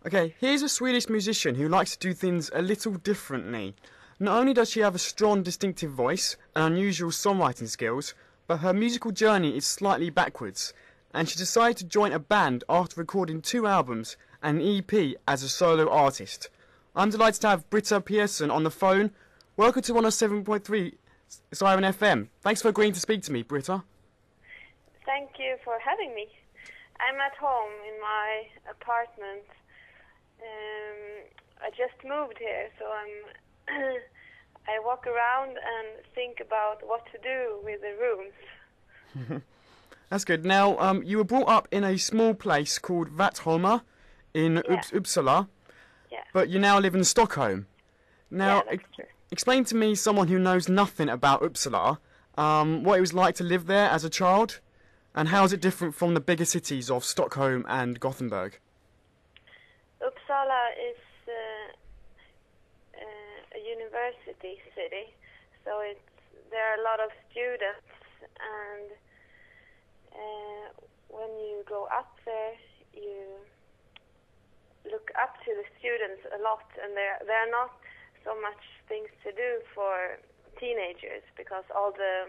Okay, here's a Swedish musician who likes to do things a little differently. Not only does she have a strong, distinctive voice and unusual songwriting skills, but her musical journey is slightly backwards, and she decided to join a band after recording 2 albums and an EP as a solo artist. I'm delighted to have Britta Persson on the phone. Welcome to 107.3 Siren FM. Thanks for agreeing to speak to me, Britta. Thank you for having me. I'm at home in my apartment. I just moved here, so I walk around and think about what to do with the rooms. That's good. Now, you were brought up in a small place called Vattholma in Uppsala, but you now live in Stockholm. Now, explain to me, someone who knows nothing about Uppsala, what it was like to live there as a child, and how is it different from the bigger cities of Stockholm and Gothenburg? Uppsala is a university city, so there are a lot of students, and when you go up there, you look up to the students a lot, and there are not so much things to do for teenagers because all the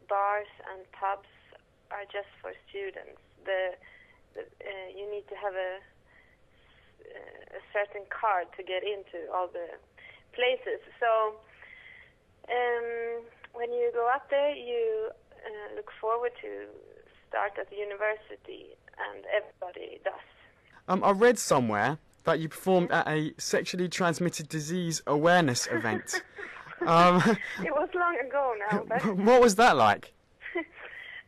bars and pubs are just for students. You need to have a certain card to get into all the places. So when you go up there, you look forward to start at the university, and everybody does. I read somewhere that you performed at a sexually transmitted disease awareness event. It was long ago now. But what was that like?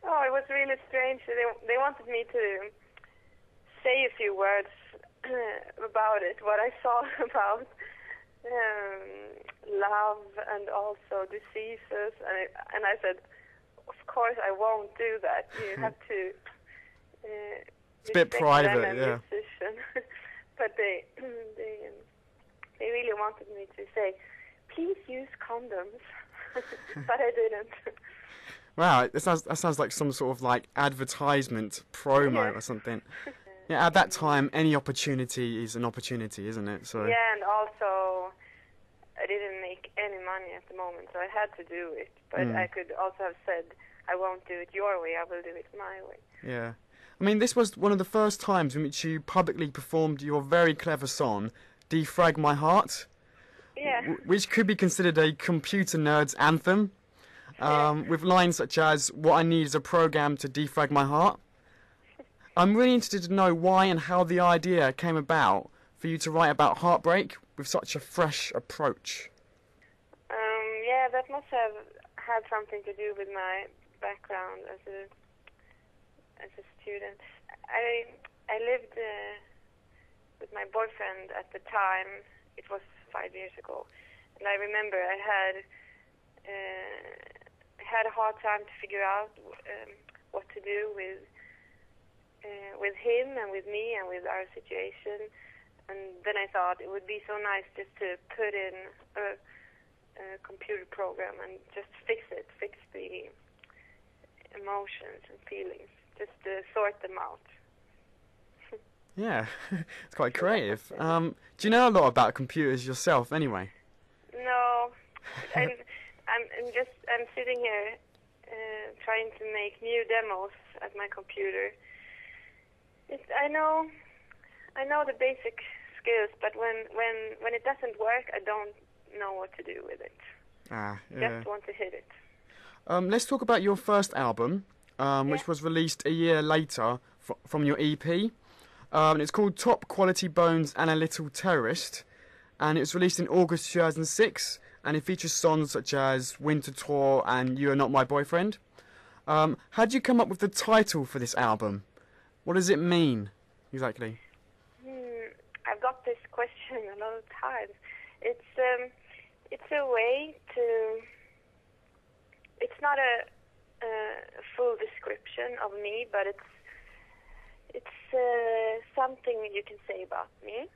Oh, it was really strange. They wanted me to say a few words about it, what I saw about love and also diseases, and I said, of course I won't do that. You have to it's a bit private, yeah. But they really wanted me to say, please use condoms, but I didn't. Wow, that sounds like some sort of like advertisement promo or something. Yeah, at that time, any opportunity is an opportunity, isn't it? So. Yeah, and also, I didn't make any money at the moment, so I had to do it. But I could also have said, I won't do it your way, I will do it my way. Yeah. I mean, this was one of the first times in which you publicly performed your very clever song, Defrag My Heart, which could be considered a computer nerd's anthem, with lines such as, what I need is a program to defrag my heart. I'm really interested to know why and how the idea came about for you to write about heartbreak with such a fresh approach. Yeah, that must have had something to do with my background as a student. I lived with my boyfriend at the time. It was 5 years ago, and I remember I had a hard time to figure out what to do with him and with me and with our situation. And then I thought it would be so nice just to put in a computer program and just fix the emotions and feelings, just to sort them out. Yeah, it's quite creative. Do you know a lot about computers yourself anyway? No, I'm sitting here trying to make new demos at my computer. I know the basic skills, but when it doesn't work, I don't know what to do with it. Just want to hit it. Let's talk about your first album, which was released a year later from your EP. It's called Top Quality Bones and a Little Terrorist, and it was released in August 2006, and it features songs such as Winter Tour and You Are Not My Boyfriend. How did you come up with the title for this album? What does it mean, exactly? I've got this question a lot of times. It's a way to... It's not a full description of me, but it's something you can say about me.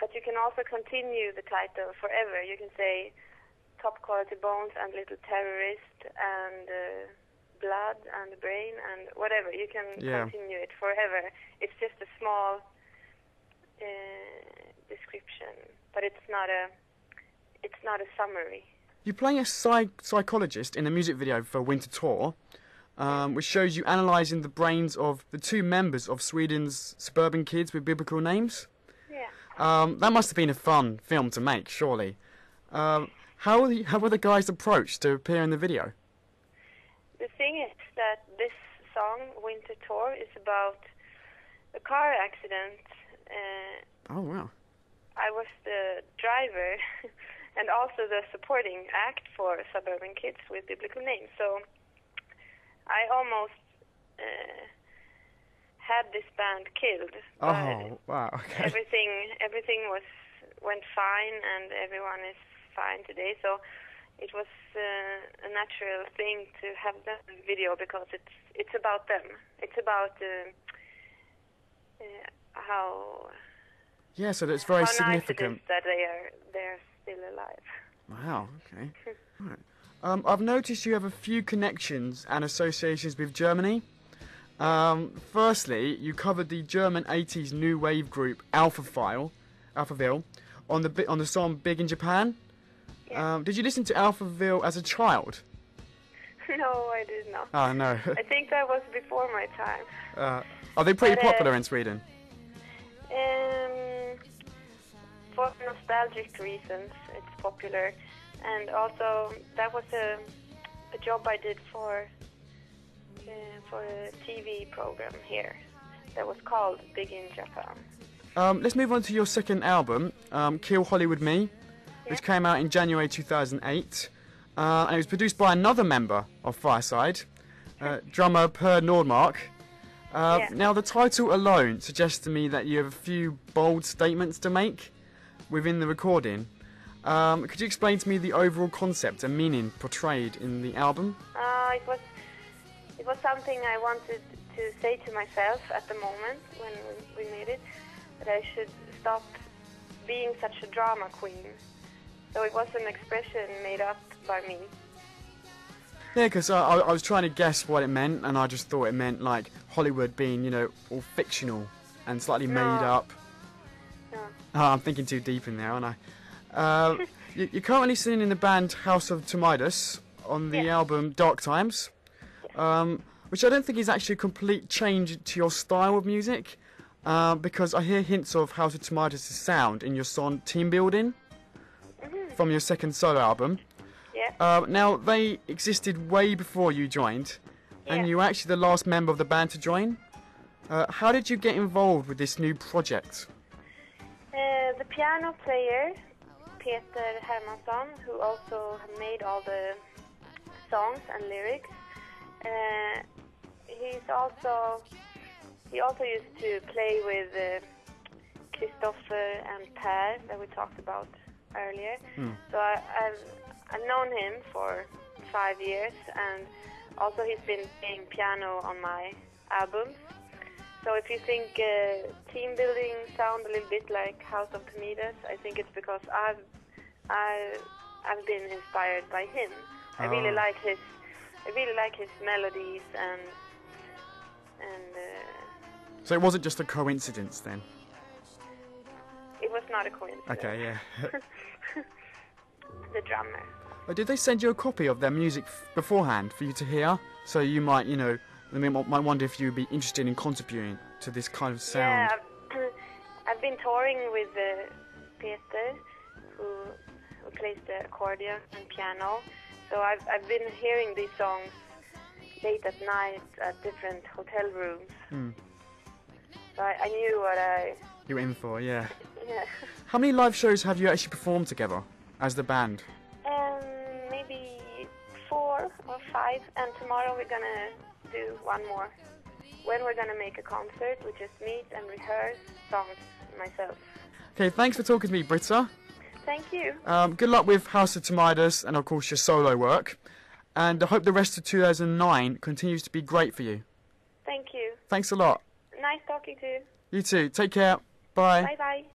But you can also continue the title forever. You can say Top Quality Bones and Little Terrorist and blood and the brain and whatever. You can continue it forever. It's just a small description, but it's not a summary. You're playing a psychologist in a music video for Winter Tour, which shows you analysing the brains of the two members of Sweden's suburban kids with biblical names. Yeah. That must have been a fun film to make, surely. How were the guys approached to appear in the video? The thing is that this song, Winter Tour, is about a car accident. Oh, wow. I was the driver and also the supporting act for Suburban Kids with Biblical Names. So I almost had this band killed. Oh, wow, okay. Everything went fine, and everyone is fine today. So it was a natural thing to have that video because it's about them. It's about how. Yeah, so that's very significant. Nice it is that they're still alive. Wow. Okay. Right. I've noticed you have a few connections and associations with Germany. Firstly, you covered the German 80s new wave group Alphaville on the song "Big in Japan." Yeah. Did you listen to Alphaville as a child? No, I did not. Oh no. I think that was before my time. Are they pretty popular in Sweden? For nostalgic reasons, it's popular, and also that was a job I did for a TV program here that was called Big in Japan. Let's move on to your second album, Kill Hollywood Me, which came out in January 2008, and it was produced by another member of Fireside, drummer Per Nordmark. Now, the title alone suggests to me that you have a few bold statements to make within the recording. Could you explain to me the overall concept and meaning portrayed in the album? It was something I wanted to say to myself at the moment when we made it, that I should stop being such a drama queen. So it was an expression made up by me. Yeah, because I was trying to guess what it meant, and I just thought it meant like Hollywood being, all fictional and slightly made up. No. Oh, I'm thinking too deep in there, aren't I? You're currently singing in the band House of Tomidus on the album Dark Times, which I don't think is actually a complete change to your style of music, because I hear hints of House of Tomidus' sound in your song Team Building from your second solo album. Now, they existed way before you joined, and you were actually the last member of the band to join. How did you get involved with this new project? The piano player, Peter Hermansson, who also made all the songs and lyrics, he also used to play with Christopher and Per that we talked about earlier. So I've known him for 5 years, and also he's been playing piano on my albums. So if you think Team Building sound a little bit like House of Tomidus, I think it's because I've been inspired by him. I really like his melodies and So it wasn't just a coincidence then? It was not a coincidence. Okay, yeah. The drummer. Did they send you a copy of their music beforehand for you to hear? So you might, might wonder if you'd be interested in contributing to this kind of sound. Yeah, I've been touring with Peter, who plays the accordion and piano. So I've been hearing these songs late at night at different hotel rooms. So I knew what you were in for, yeah. Yeah. How many live shows have you actually performed together as the band? Maybe 4 or 5, and tomorrow we're gonna do one more. When we're gonna make a concert, we just meet and rehearse songs myself. Okay, thanks for talking to me, Britta. Thank you. Good luck with House of Tomidus and of course your solo work. And I hope the rest of 2009 continues to be great for you. Thank you. Thanks a lot. Nice talking to you. You too. Take care. Bye. Bye-bye.